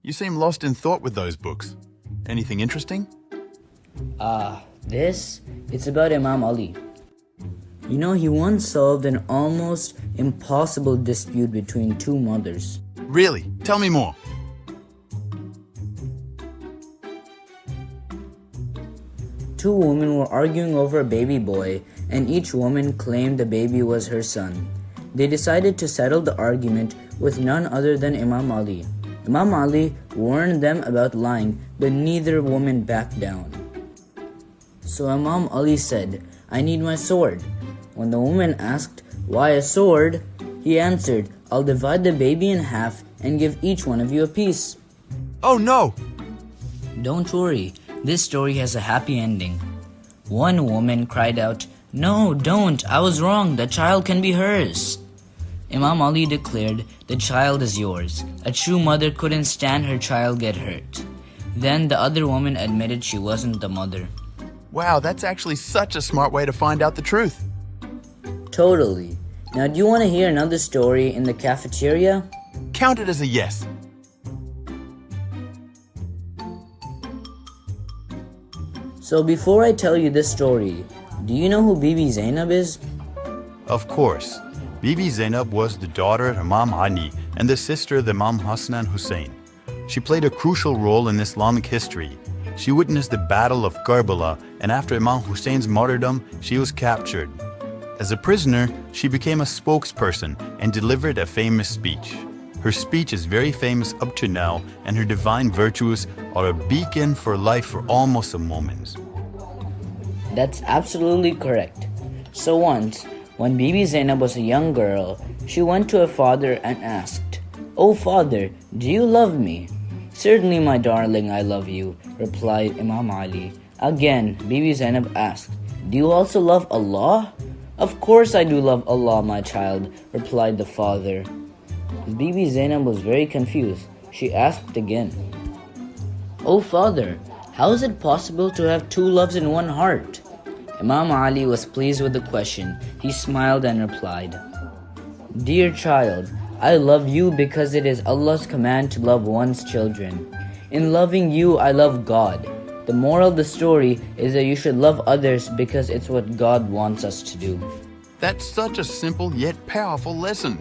You seem lost in thought with those books. Anything interesting? It's about Imam Ali. You know, he once solved an almost impossible dispute between two mothers. Really? Tell me more. Two women were arguing over a baby boy, and each woman claimed the baby was her son. They decided to settle the argument with none other than Imam Ali. Imam Ali warned them about lying, but neither woman backed down. So Imam Ali said, "I need my sword." When the woman asked, "Why a sword?" he answered, "I'll divide the baby in half and give each one of you a piece." Oh no! Don't worry, this story has a happy ending. One woman cried out, "No, don't, I was wrong, the child can be hers." Imam Ali declared, "The child is yours. A true mother couldn't stand her child get hurt." Then the other woman admitted she wasn't the mother. Wow, that's actually such a smart way to find out the truth. Totally. Now do you want to hear another story in the cafeteria? Count it as a yes. So before I tell you this story, do you know who Bibi Zainab is? Of course. Bibi Zainab was the daughter of Imam Ali and the sister of Imam Hassan and Hussein. She played a crucial role in Islamic history. She witnessed the Battle of Karbala, and after Imam Hussein's martyrdom, she was captured. As a prisoner, she became a spokesperson and delivered a famous speech. Her speech is very famous up to now, and her divine virtues are a beacon for life for all Muslim women. That's absolutely correct. So once, when Bibi Zainab was a young girl, she went to her father and asked, "Oh father, do you love me?" "Certainly, my darling, I love you," replied Imam Ali. Again, Bibi Zainab asked, "Do you also love Allah?" "Of course I do love Allah, my child," replied the father. Bibi Zainab was very confused. She asked again, "Oh father, how is it possible to have two loves in one heart?" Imam Ali was pleased with the question. He smiled and replied, "Dear child, I love you because it is Allah's command to love one's children. In loving you, I love God. The moral of the story is that you should love others because it's what God wants us to do." That's such a simple yet powerful lesson.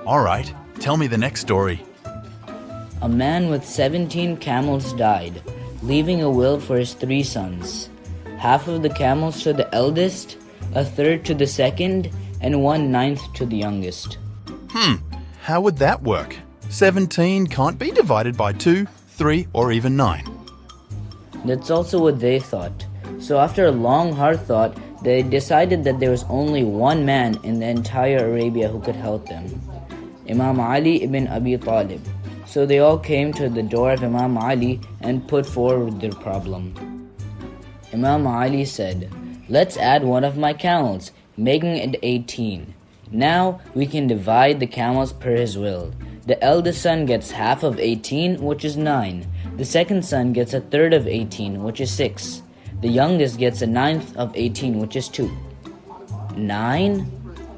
All right, tell me the next story. A man with 17 camels died, leaving a will for his 3 sons. Half of the camels to the eldest, a third to the second, and 1/9 to the youngest. How would that work? 17 can't be divided by 2, 3, or even 9. That's also what they thought. So after a long hard thought, they decided that there was only one man in the entire Arabia who could help them, Imam Ali ibn Abi Talib. So they all came to the door of Imam Ali and put forward their problem. Imam Ali said, "Let's add one of my camels, making it 18. Now we can divide the camels per his will. The eldest son gets half of 18, which is 9. The second son gets a third of 18, which is 6. The youngest gets a 9th of 18, which is 2. 9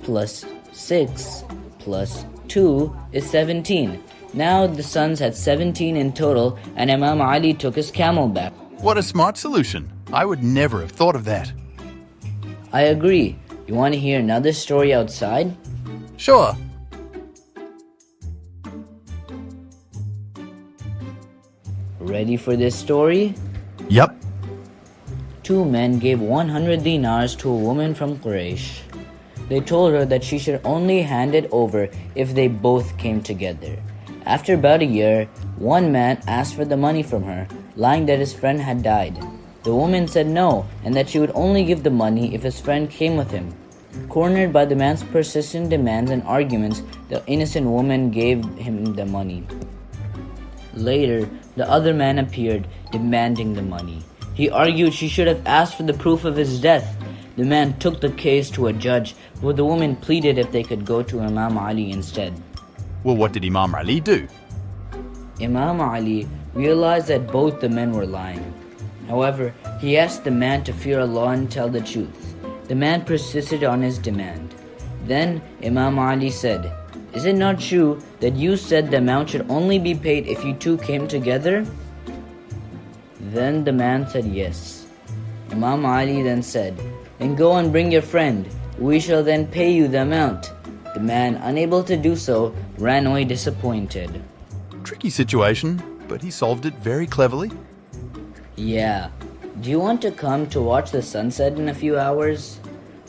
plus 6 plus 2 is 17. Now the sons had 17 in total, and Imam Ali took his camel back. What a smart solution. I would never have thought of that. I agree. You want to hear another story outside? Sure. Ready for this story? Yep. 2 men gave 100 dinars to a woman from Quraysh. They told her that she should only hand it over if they both came together. After about a year, one man asked for the money from her, lying that his friend had died. The woman said no, and that she would only give the money if his friend came with him. Cornered by the man's persistent demands and arguments, the innocent woman gave him the money. Later, the other man appeared, demanding the money. He argued she should have asked for the proof of his death. The man took the case to a judge, but the woman pleaded if they could go to Imam Ali instead. Well, what did Imam Ali do? Imam Ali realized that both the men were lying. However, he asked the man to fear Allah and tell the truth. The man persisted on his demand. Then Imam Ali said, "Is it not true that you said the amount should only be paid if you two came together?" Then the man said yes. Imam Ali then said, "Then go and bring your friend. We shall then pay you the amount." The man, unable to do so, ran away disappointed. Tricky situation, but he solved it very cleverly. Yeah. Do you want to come to watch the sunset in a few hours?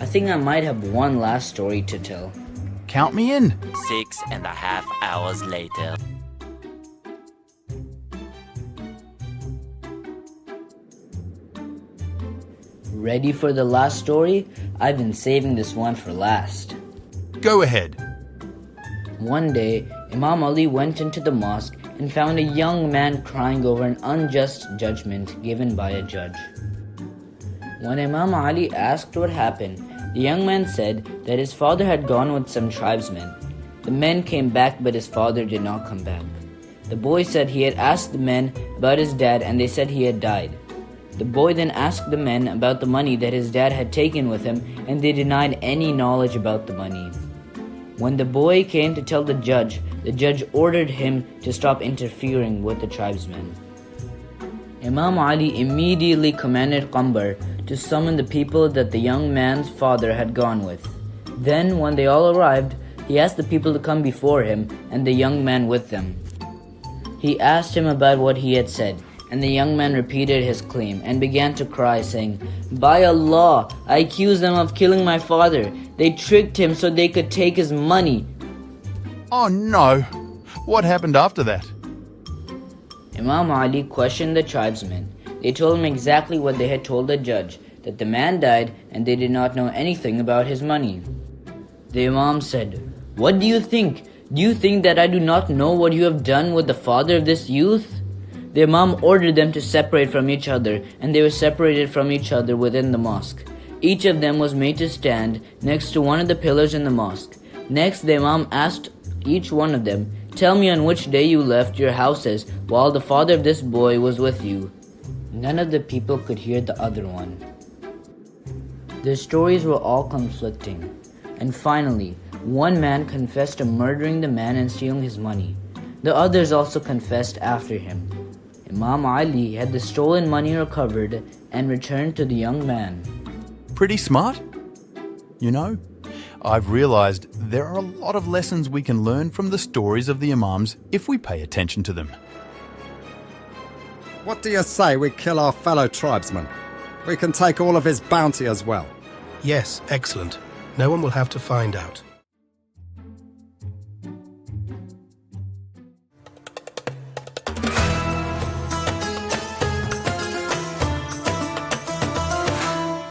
I think I might have one last story to tell. Count me in. 6.5 hours later. Ready for the last story? I've been saving this one for last. Go ahead. One day, Imam Ali went into the mosque and found a young man crying over an unjust judgment given by a judge. When Imam Ali asked what happened, the young man said that his father had gone with some tribesmen. The men came back, but his father did not come back. The boy said he had asked the men about his dad, and they said he had died. The boy then asked the men about the money that his dad had taken with him, and they denied any knowledge about the money. When the boy came to tell the judge ordered him to stop interfering with the tribesmen. Imam Ali immediately commanded Qambar to summon the people that the young man's father had gone with. Then, when they all arrived, he asked the people to come before him and the young man with them. He asked him about what he had said, and the young man repeated his claim and began to cry, saying, "By Allah, I accuse them of killing my father. They tricked him so they could take his money." Oh no! What happened after that? Imam Ali questioned the tribesmen. They told him exactly what they had told the judge, that the man died and they did not know anything about his money. The Imam said, "What do you think? Do you think that I do not know what you have done with the father of this youth?" The Imam ordered them to separate from each other, and they were separated from each other within the mosque. Each of them was made to stand next to one of the pillars in the mosque. Next, the Imam asked each one of them, "Tell me on which day you left your houses while the father of this boy was with you." None of the people could hear the other one. Their stories were all conflicting. And finally, one man confessed to murdering the man and stealing his money. The others also confessed after him. Imam Ali had the stolen money recovered and returned to the young man. Pretty smart? You know, I've realized there are a lot of lessons we can learn from the stories of the Imams if we pay attention to them. What do you say we kill our fellow tribesman? We can take all of his bounty as well. Yes, excellent. No one will have to find out.